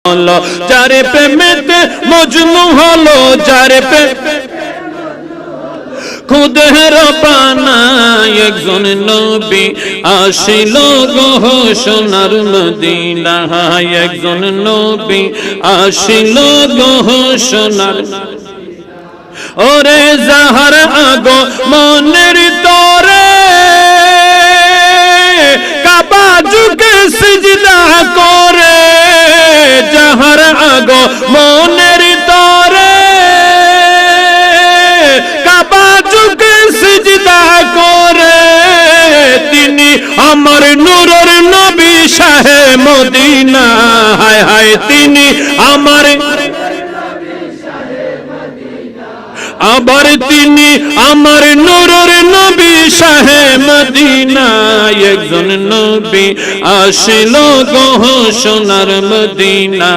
হলো যারে প্রেমেতে মজনু হলো যারে খুদের পানা একজন নবী আসিল গো সোনার মদিনায় একজন নবী আসিল গো সোনার ওরে যাহার আগো মনের তরে কাবা যুগে সিজদা করে যাহার আগো মনের তরে কাবা যুগে সিজদা করে তিনি আমার নূরের নবী শাহে মদিনা হায় হায় তিনি আমার আবার তিনি আমার নূরের নবী শাহে মদিনা একজন নবী আসিল গো সোনার মদিনা।